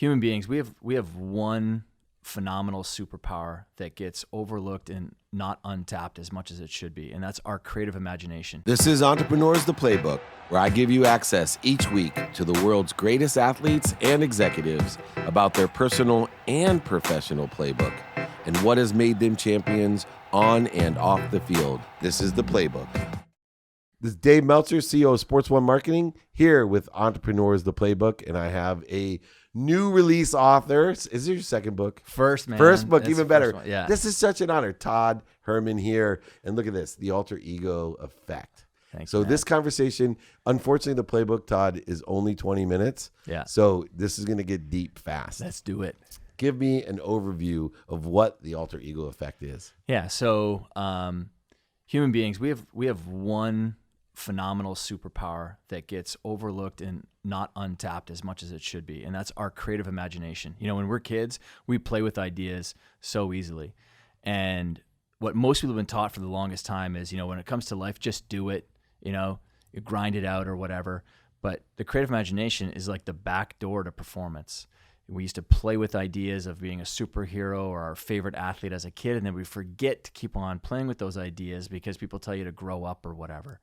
human beings, we have one phenomenal superpower that gets overlooked and not untapped as much as it should be, and that's our creative imagination. This is Entrepreneurs the Playbook, where I give you access each week to the world's greatest athletes and executives about their personal and professional playbook and what has made them champions on and off the field. This is the Playbook. This is Dave Meltzer, CEO of Sports One Marketing, here with Entrepreneurs the Playbook, and I have a new release author. Is this your second book? First, man. First book, That's even the better. first one, yeah. This is such an honor. Todd Herman here. And look at this, the alter ego effect. Thanks, So man. this conversation, unfortunately, the playbook, Todd, is only 20 minutes. Yeah. So this is going to get deep fast. Let's do it. Give me an overview of what the alter ego effect is. Yeah. So human beings, we have one phenomenal superpower that gets overlooked and not untapped as much as it should be, and that's our creative imagination. You know, when we're kids, we play with ideas so easily, and what most people have been taught for the longest time is, you know, when it comes to life, just do it. You know, you grind it out or whatever. But the creative imagination is like the back door to performance. We used to play with ideas of being a superhero or our favorite athlete as a kid, and then we forget to keep on playing with those ideas because people tell you to grow up or whatever.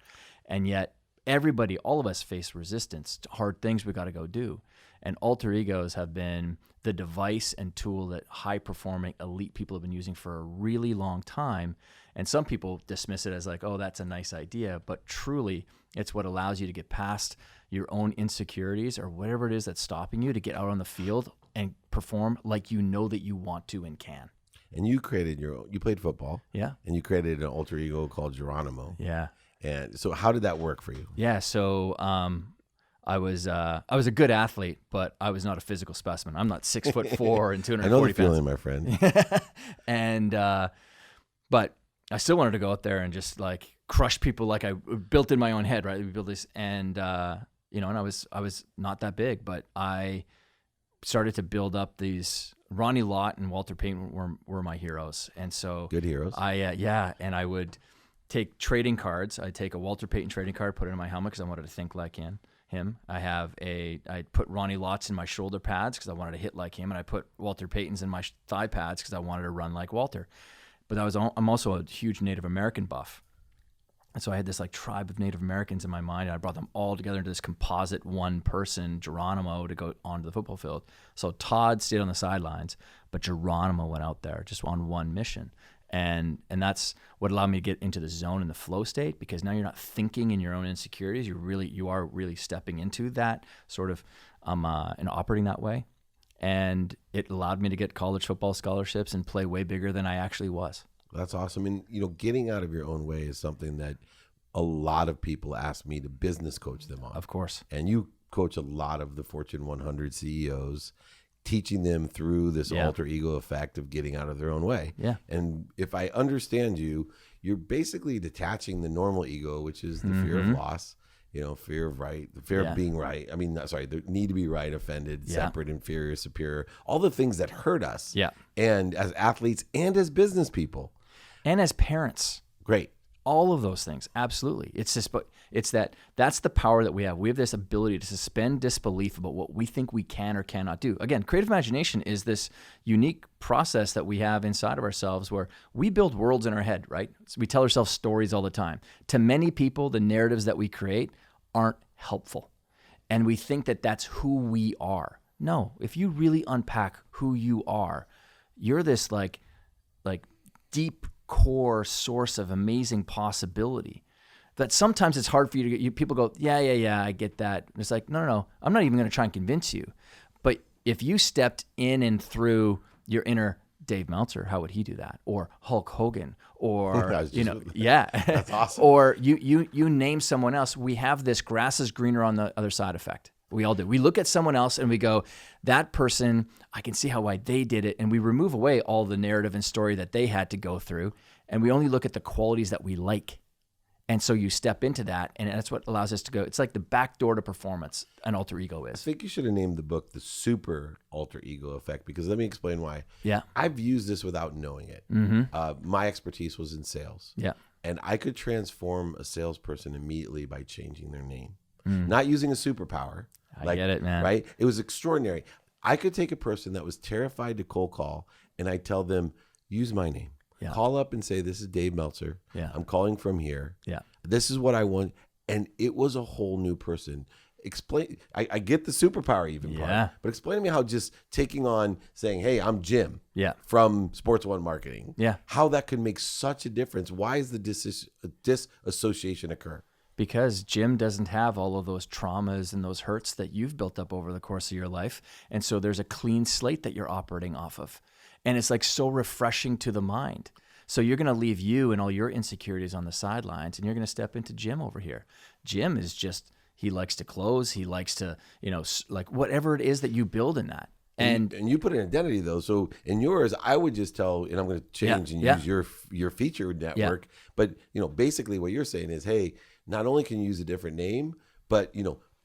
And yet everybody, all of us face resistance to hard things we got to go do. And alter egos have been the device and tool that high-performing elite people have been using for a really long time. And some people dismiss it as like, oh, that's a nice idea. But truly, it's what allows you to get past your own insecurities or whatever it is that's stopping you to get out on the field and perform like you know that you want to and can. And you created you played football. Yeah. And you created an alter ego called Geronimo. Yeah. And so how did that work for you? Yeah. So I was a good athlete, but I was not a physical specimen. I'm not 6'4" and 240 I know the pounds. feeling, my friend. And but I still wanted to go out there and just like crush people like I built in my own head, right? We built this, and you know, and I was not that big, but I started to build up these. Ronnie Lott and Walter Payton were my heroes, and so Good heroes. And I would take trading cards. I'd take a Walter Payton trading card, put it in my helmet because I wanted to think like him. I put Ronnie Lott's in my shoulder pads because I wanted to hit like him, and I put Walter Payton's in my thigh pads because I wanted to run like Walter. But I'm also a huge Native American buff. And so I had this like tribe of Native Americans in my mind, and I brought them all together into this composite one person, Geronimo, to go onto the football field. So Todd stayed on the sidelines, but Geronimo went out there just on one mission. And that's what allowed me to get into the zone and the flow state, because now you're not thinking in your own insecurities. You are really stepping into that sort of and operating that way. And it allowed me to get college football scholarships and play way bigger than I actually was. That's awesome. And, you know, getting out of your own way is something that a lot of people ask me to business coach them on. Of course. And you coach a lot of the Fortune 100 CEOs, teaching them through this alter ego effect of getting out of their own way. Yeah. And if I understand you, you're basically detaching the normal ego, which is the fear of loss, you know, fear of the fear of being right. I mean, sorry, the need to be right, offended, separate, inferior, superior, all the things that hurt us. Yeah. And as athletes and as business people. And as parents. Great. All of those things, absolutely. It's just, but that's the power that we have. We have this ability to suspend disbelief about what we think we can or cannot do. Again, creative imagination is this unique process that we have inside of ourselves where we build worlds in our head, right? So we tell ourselves stories all the time. To many people, the narratives that we create aren't helpful. And we think that that's who we are. No, if you really unpack who you are, you're this like deep core source of amazing possibility that sometimes it's hard for you to get. People go, yeah, I get that. And it's like, no, I'm not even going to try and convince you. But if you stepped in and through your inner Dave Meltzer, how would he do that? Or Hulk Hogan, or That's awesome. Or you name someone else. We have this grass is greener on the other side effect. We all do. We look at someone else and we go, that person, I can see why they did it. And we remove away all the narrative and story that they had to go through. And we only look at the qualities that we like. And so you step into that, and that's what allows us to go. It's like the back door to performance, an alter ego is. I think you should have named the book The Super Alter Ego Effect, because let me explain why. Yeah. I've used this without knowing it. Mm-hmm. My expertise was in sales. Yeah. And I could transform a salesperson immediately by changing their name. Not using a superpower. I get it, man. Right? It was extraordinary. I could take a person that was terrified to cold call and I tell them, use my name. Yeah. Call up and say, this is Dave Meltzer. Yeah. I'm calling from here. Yeah. This is what I want. And it was a whole new person. Explain. I get the superpower even part, but explain to me how just taking on saying, hey, I'm Jim from Sports One Marketing. Yeah. How that could make such a difference. Why is the disassociation occur? Because Jim doesn't have all of those traumas and those hurts that you've built up over the course of your life. And so there's a clean slate that you're operating off of. And it's like so refreshing to the mind. So you're going to leave you and all your insecurities on the sidelines, and you're going to step into Jim over here. Jim is just, he likes to close. He likes to, like whatever it is that you build in that. And you put an identity though. So in yours, I would just tell, and I'm going to change and use your feature network. But basically what you're saying is, hey, not only can you use a different name, but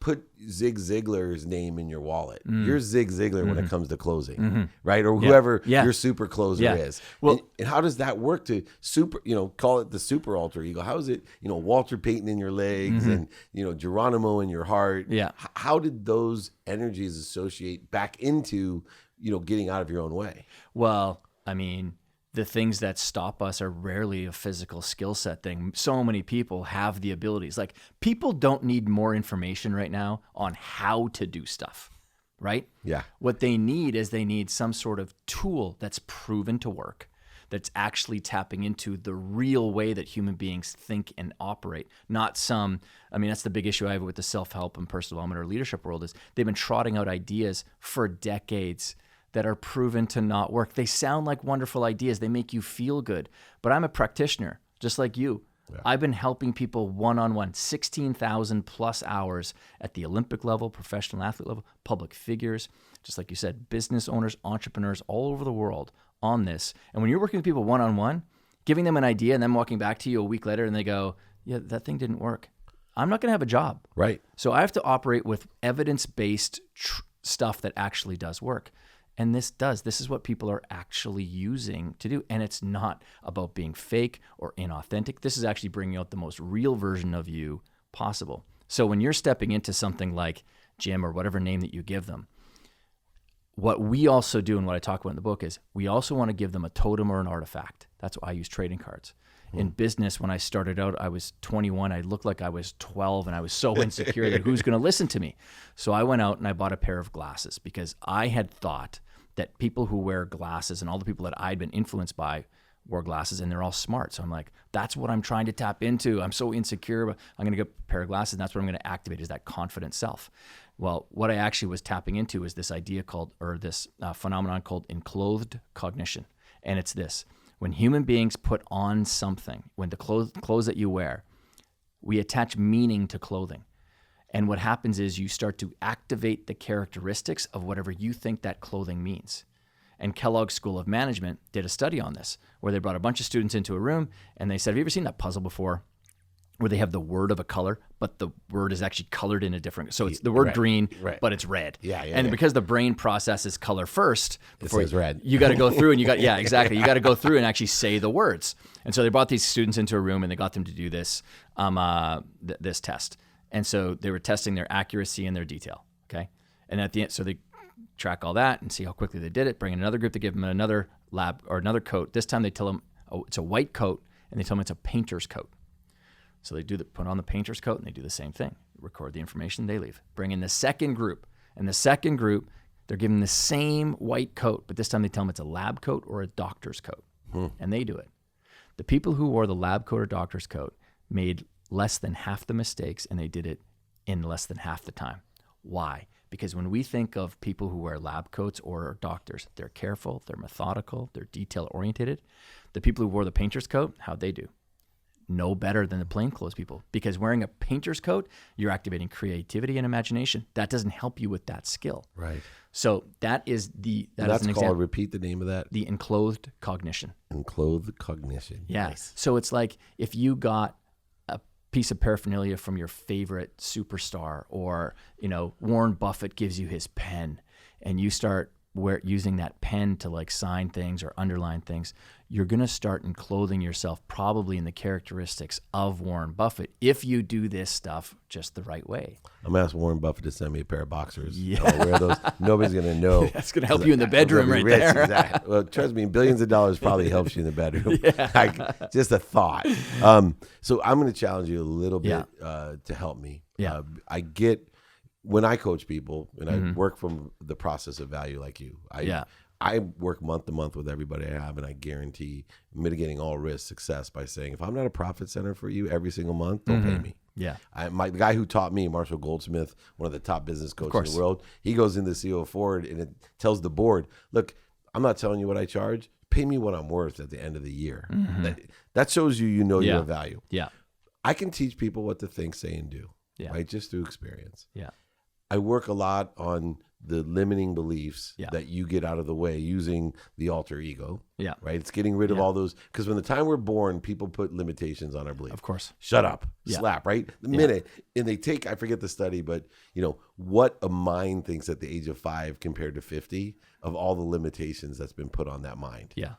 put Zig Ziglar's name in your wallet. You're Zig Ziglar when it comes to closing, right? Or whoever your super closer is. Well, and how does that work to call it the super alter ego? How is it, Walter Payton in your legs and, Geronimo in your heart? Yeah. How did those energies associate back into, getting out of your own way? Well, I mean, the things that stop us are rarely a physical skill set thing. So many people have the abilities. Like, people don't need more information right now on how to do stuff, right? Yeah. What they need is they need some sort of tool that's proven to work, that's actually tapping into the real way that human beings think and operate. Not that's the big issue I have with the self-help and personal development or leadership world, is they've been trotting out ideas for decades that are proven to not work. They sound like wonderful ideas. They make you feel good. But I'm a practitioner, just like you. Yeah. I've been helping people one-on-one, 16,000 plus hours at the Olympic level, professional athlete level, public figures, just like you said, business owners, entrepreneurs all over the world on this. And when you're working with people one-on-one, giving them an idea and then walking back to you a week later and they go, yeah, that thing didn't work, I'm not going to have a job. Right. So I have to operate with evidence-based stuff that actually does work. And this is what people are actually using to do. And it's not about being fake or inauthentic. This is actually bringing out the most real version of you possible. So when you're stepping into something like Jim or whatever name that you give them, what we also do and what I talk about in the book is we also want to give them a totem or an artifact. That's why I use trading cards. In business, when I started out, I was 21. I looked like I was 12, and I was so insecure that who's going to listen to me? So I went out and I bought a pair of glasses because I had thought that people who wear glasses and all the people that I'd been influenced by wore glasses, and they're all smart. So I'm like, that's what I'm trying to tap into. I'm so insecure, but I'm going to get a pair of glasses, and that's what I'm going to activate, is that confident self. Well, what I actually was tapping into is this idea this phenomenon called enclothed cognition. And it's this: when human beings put on something, when the clothes that you wear, we attach meaning to clothing. And what happens is you start to activate the characteristics of whatever you think that clothing means. And Kellogg's School of Management did a study on this, where they brought a bunch of students into a room and they said, have you ever seen that puzzle before, where they have the word of a color, but the word is actually colored in a different, so it's the word green, but it's red. And because the brain processes color first, before it says red. You got to go through and you got to go through and actually say the words. And so they brought these students into a room and they got them to do this, this test. And so they were testing their accuracy and their detail. Okay. And at the end, so they track all that and see how quickly they did it. Bring in another group to give them another lab or another coat. This time they tell them, oh, it's a white coat, and they tell them it's a painter's coat. So they put on the painter's coat and they do the same thing. Record the information, they leave. Bring in the second group. And the second group, they're given the same white coat, but this time they tell them it's a lab coat or a doctor's coat. And they do it. The people who wore the lab coat or doctor's coat made less than half the mistakes, and they did it in less than half the time. Why? Because when we think of people who wear lab coats or doctors, they're careful, they're methodical, they're detail-oriented. The people who wore the painter's coat, how'd they do? No better than the plainclothes people, because wearing a painter's coat, you're activating creativity and imagination. That doesn't help you with that skill. Right. So that's an example. Repeat the name of that. The enclothed cognition. Enclothed cognition. Yeah. Nice. So it's like if you got a piece of paraphernalia from your favorite superstar, or Warren Buffett gives you his pen, and you start where using that pen to like sign things or underline things, you're going to start enclothing yourself probably in the characteristics of Warren Buffett if you do this stuff just the right way. I'm going to ask Warren Buffett to send me a pair of boxers. Yeah. I'll wear those. Nobody's going to know. That's going to help you in the bedroom right rich, there. Exactly. Well, trust me, billions of dollars probably helps you in the bedroom. Yeah. Just a thought. So I'm going to challenge you a little bit to help me. Yeah. I get when I coach people and I work from the process of value like you. I work month to month with everybody I have, and I guarantee mitigating all risk success by saying, if I'm not a profit center for you every single month, don't pay me. Yeah. The guy who taught me, Marshall Goldsmith, one of the top business coaches in the world, he goes into CEO Forward and it tells the board, look, I'm not telling you what I charge. Pay me what I'm worth at the end of the year. That shows you know your value. Yeah. I can teach people what to think, say, and do, right? Just through experience. Yeah. I work a lot on the limiting beliefs that you get out of the way using the alter ego. Yeah. Right. It's getting rid of all those, because from the time we're born, people put limitations on our belief. Of course. Shut up, slap, right? The minute, and they take, I forget the study, but what a mind thinks at the age of 5 compared to 50 of all the limitations that's been put on that mind. Yeah.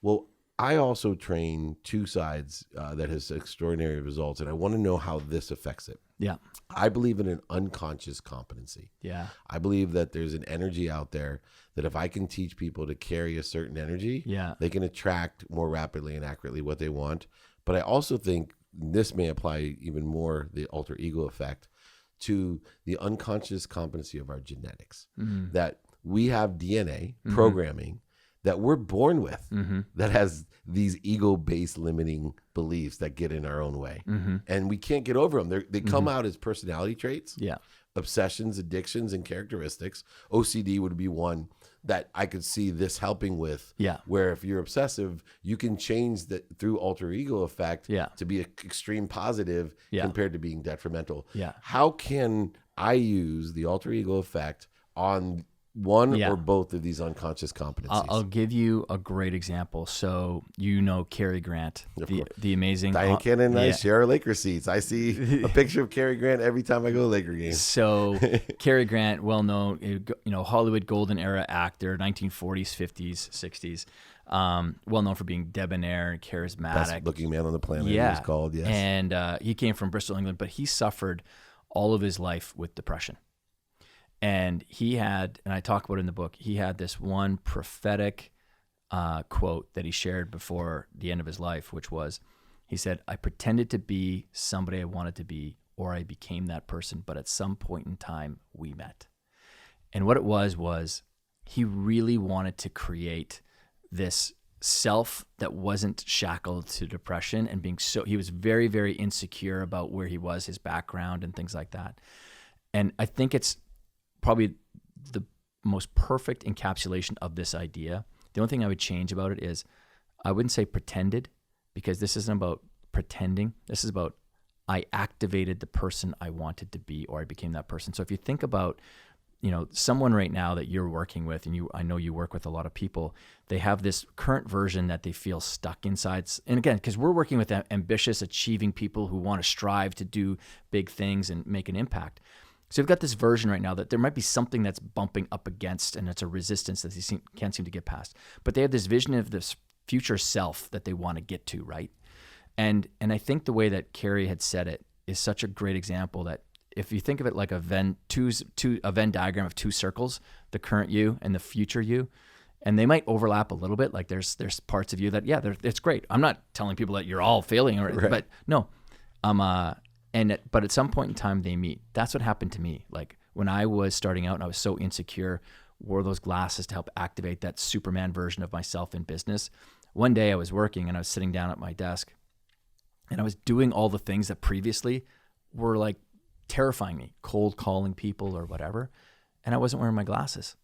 Well, I also train two sides that has extraordinary results, and I want to know how this affects it. Yeah. I believe in an unconscious competency. Yeah. I believe that there's an energy out there that if I can teach people to carry a certain energy, they can attract more rapidly and accurately what they want. But I also think this may apply even more, the alter ego effect, to the unconscious competency of our genetics. That we have DNA programming that we're born with that has these ego-based limiting beliefs that get in our own way. And we can't get over them. They come out as personality traits, obsessions, addictions, and characteristics. OCD would be one that I could see this helping with, where if you're obsessive, you can change that through alter ego effect to be an extreme positive compared to being detrimental. How can I use the alter ego effect on one or both of these unconscious competencies? I'll give you a great example. So Cary Grant, the amazing Diane Cannon and I share Laker seats. I see a picture of Cary Grant every time I go to Laker games. So Cary Grant, well known, Hollywood golden era actor, 1940s, 50s, 60s. Well known for being debonair and charismatic. Best looking man on the planet. He was called. Yes. And he came from Bristol, England, but he suffered all of his life with depression. And he had, and I talk about it in the book, he had this one prophetic quote that he shared before the end of his life, which was, he said, I pretended to be somebody I wanted to be, or I became that person, but at some point in time, we met. And what it was he really wanted to create this self that wasn't shackled to depression and he was very, very insecure about where he was, his background and things like that. And I think it's probably the most perfect encapsulation of this idea. The only thing I would change about it is I wouldn't say pretended, because this isn't about pretending. This is about I activated the person I wanted to be, or I became that person. So if you think about, someone right now that you're working with, and I know you work with a lot of people, they have this current version that they feel stuck inside. And again, because we're working with ambitious, achieving people who want to strive to do big things and make an impact. So you've got this version right now that there might be something that's bumping up against, and it's a resistance that they can't seem to get past. But they have this vision of this future self that they want to get to, right? And I think the way that Cary had said it is such a great example that if you think of it like a Venn diagram of two circles, the current you and the future you, and they might overlap a little bit. Like there's parts of you that it's great. I'm not telling people that you're all failing, but no, but at some point in time they meet. That's what happened to me. Like when I was starting out and I was so insecure, wore those glasses to help activate that Superman version of myself in business. One day I was working and I was sitting down at my desk and I was doing all the things that previously were like terrifying me, cold calling people or whatever. And I wasn't wearing my glasses.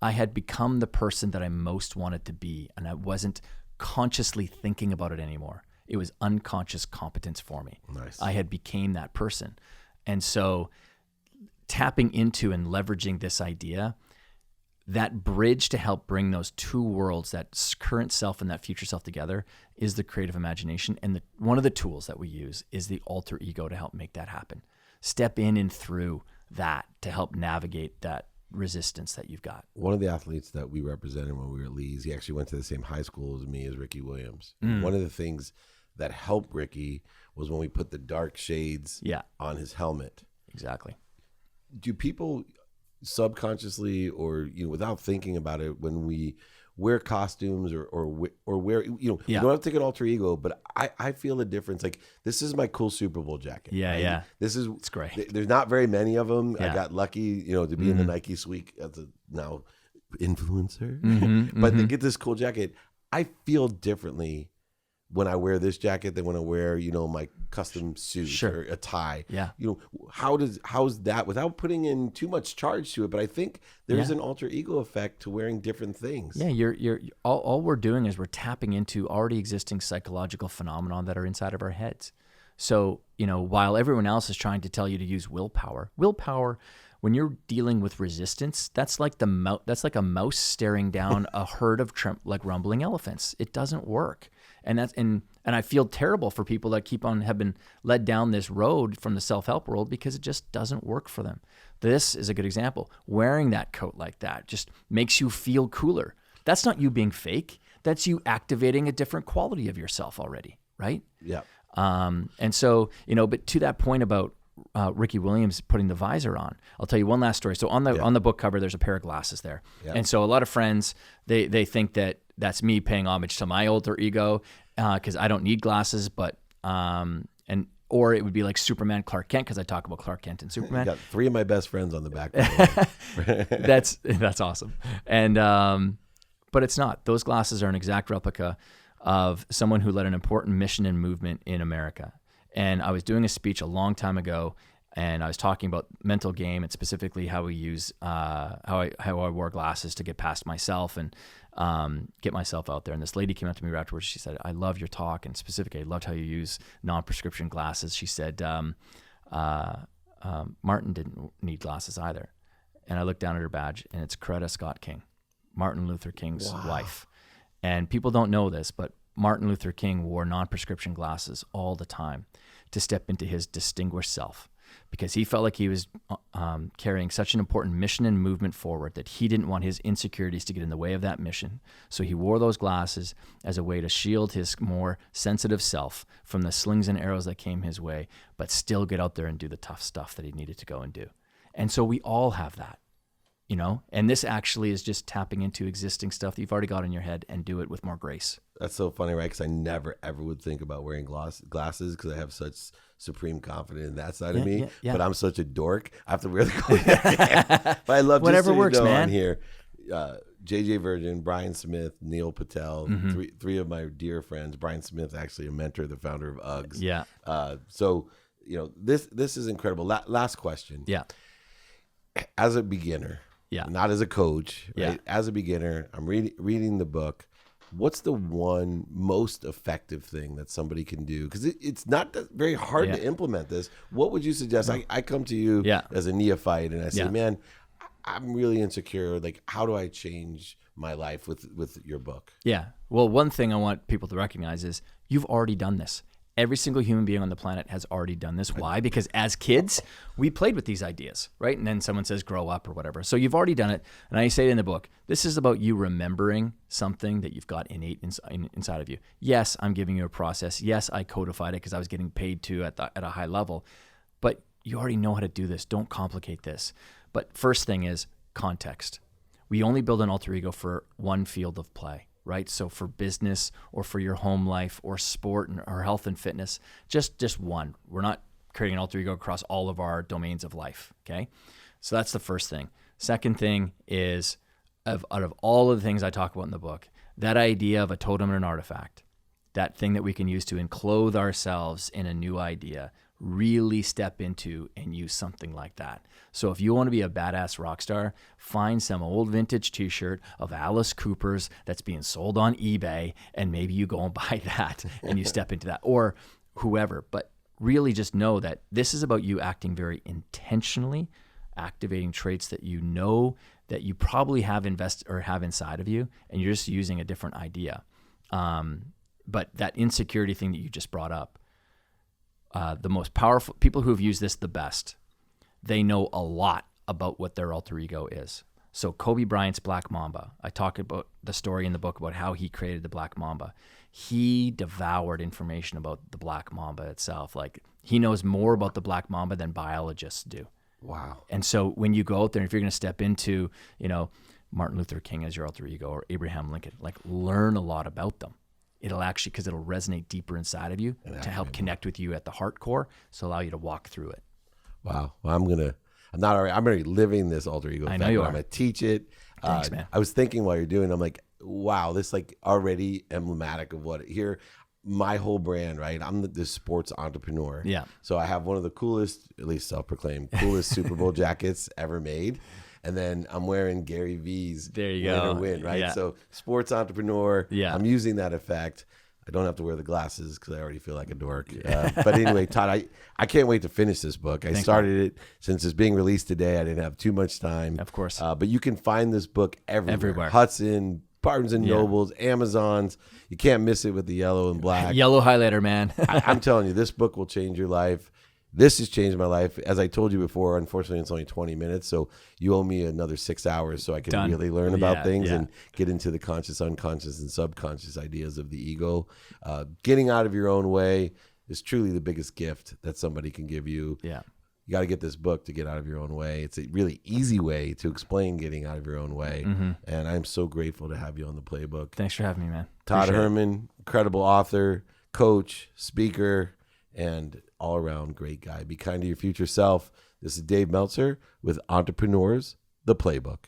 I had become the person that I most wanted to be, and I wasn't consciously thinking about it anymore. It was unconscious competence for me. Nice. I had became that person. And so tapping into and leveraging this idea, that bridge to help bring those two worlds, that current self and that future self together, is the creative imagination. And one of the tools that we use is the alter ego to help make that happen. Step in and through that to help navigate that resistance that you've got. One of the athletes that we represented when we were at Lee's, he actually went to the same high school as me, as Ricky Williams. One of the things that helped Ricky was when we put the dark shades on his helmet. Exactly. Do people subconsciously, or without thinking about it, when we wear costumes or wear, you don't have to take an alter ego, but I feel a difference. Like, this is my cool Super Bowl jacket. Yeah, right? yeah. It's great. There's not very many of them. Yeah. I got lucky, to be in the Nike suite as a now influencer. But to get this cool jacket, I feel differently when I wear this jacket than when I wear, my custom suit or a tie. Yeah. How's that, without putting in too much charge to it? But I think there's an alter ego effect to wearing different things. Yeah, you're all we're doing is we're tapping into already existing psychological phenomena that are inside of our heads. So, while everyone else is trying to tell you to use willpower, when you're dealing with resistance, that's like a mouse staring down a herd of rumbling elephants. It doesn't work. And I feel terrible for people that have been led down this road from the self-help world, because it just doesn't work for them. This is a good example. Wearing that coat like that just makes you feel cooler. That's not you being fake. That's you activating a different quality of yourself already, right? Yeah. And so, but to that point about Ricky Williams putting the visor on, I'll tell you one last story. So on the book cover, there's a pair of glasses there. Yeah. And so a lot of friends, they think that that's me paying homage to my alter ego, because I don't need glasses, but or it would be like Superman, Clark Kent, because I talk about Clark Kent and Superman. You got 3 of my best friends on the back. That's awesome. And but it's not. Those glasses are an exact replica of someone who led an important mission and movement in America. And I was doing a speech a long time ago, and I was talking about mental game, and specifically how we use how I wore glasses to get past myself and get myself out there. And this lady came up to me afterwards. She said, "I love your talk, and specifically, I loved how you use non-prescription glasses." She said, "Martin didn't need glasses either." And I looked down at her badge, and it's Coretta Scott King, Martin Luther King's wife. And people don't know this, but Martin Luther King wore non-prescription glasses all the time to step into his distinguished self, because he felt like he was carrying such an important mission and movement forward that he didn't want his insecurities to get in the way of that mission. So he wore those glasses as a way to shield his more sensitive self from the slings and arrows that came his way, but still get out there and do the tough stuff that he needed to go and do. And so we all have that, and this actually is just tapping into existing stuff that you've already got in your head and do it with more grace. That's so funny, right? Because I never, ever would think about wearing glasses, because I have such supreme confidence in that side of me. Yeah. But I'm such a dork. I have to wear the coat. But I love whatever works, man. On here, JJ Virgin, Brian Smith, Neil Patel, three of my dear friends. Brian Smith, actually a mentor, the founder of Uggs. Yeah. So, this is incredible. Last question. Yeah. As a beginner, not as a coach, right? As a beginner, I'm reading the book. What's the one most effective thing that somebody can do? Because it's not very hard to implement this. What would you suggest? I come to you as a neophyte, and I say, man, I'm really insecure. Like, how do I change my life with your book? Yeah. Well, one thing I want people to recognize is you've already done this. Every single human being on the planet has already done this. Why? Because as kids, we played with these ideas, right? And then someone says, grow up or whatever. So you've already done it. And I say it in the book, this is about you remembering something that you've got innate inside of you. Yes, I'm giving you a process. Yes, I codified it because I was getting paid to at a high level. But you already know how to do this. Don't complicate this. But first thing is context. We only build an alter ego for one field of play. Right? So for business or for your home life or sport or health and fitness, just one. We're not creating an alter ego across all of our domains of life. Okay. So that's the first thing. Second thing is, out of all of the things I talk about in the book, that idea of a totem and an artifact, that thing that we can use to enclose ourselves in a new idea, really step into and use something like that. So if you want to be a badass rock star, find some old vintage t-shirt of Alice Cooper's that's being sold on eBay, and maybe you go and buy that and you step into that, or whoever. But really just know that this is about you acting very intentionally, activating traits that you know that you probably have have inside of you, and you're just using a different idea. But that insecurity thing that you just brought up, the most powerful people who have used this the best, they know a lot about what their alter ego is. So Kobe Bryant's Black Mamba, I talk about the story in the book about how he created the Black Mamba. He devoured information about the Black Mamba itself. Like, he knows more about the Black Mamba than biologists do. Wow. And so when you go out there, if you're going to step into, Martin Luther King as your alter ego or Abraham Lincoln, like, learn a lot about them. It'll actually, because it'll resonate deeper inside of you to help connect with you at the heart core, so allow you to walk through it. Wow. Well, I'm already living this alter ego. I know you are. I'm going to teach it. Thanks, man. I was thinking while you're doing it, I'm like, wow, this like already emblematic of what here, my whole brand, right? I'm this sports entrepreneur. Yeah. So I have one of the coolest, at least self-proclaimed, coolest Super Bowl jackets ever made. And then I'm wearing Gary V's There you go. win, right? Yeah. So sports entrepreneur. Yeah. I'm using that effect. I don't have to wear the glasses because I already feel like a dork. But anyway, Todd, I can't wait to finish this book. I started it since it's being released today. I didn't have too much time. Of course. But you can find this book everywhere. Hudson, Barnes & Yeah. Nobles, Amazons. You can't miss it with the yellow and black. Yellow highlighter, man. I'm telling you, this book will change your life. This has changed my life. As I told you before, unfortunately, it's only 20 minutes. So you owe me another 6 hours so I can really learn about things and get into the conscious, unconscious, and subconscious ideas of the ego. Getting out of your own way is truly the biggest gift that somebody can give you. Yeah. You got to get this book to get out of your own way. It's a really easy way to explain getting out of your own way. Mm-hmm. And I'm so grateful to have you on the Playbook. Thanks for having me, man. Todd Herman, incredible author, coach, speaker, and all-around great guy. Be kind to your future self. This is Dave Meltzer with Entrepreneurs, the Playbook.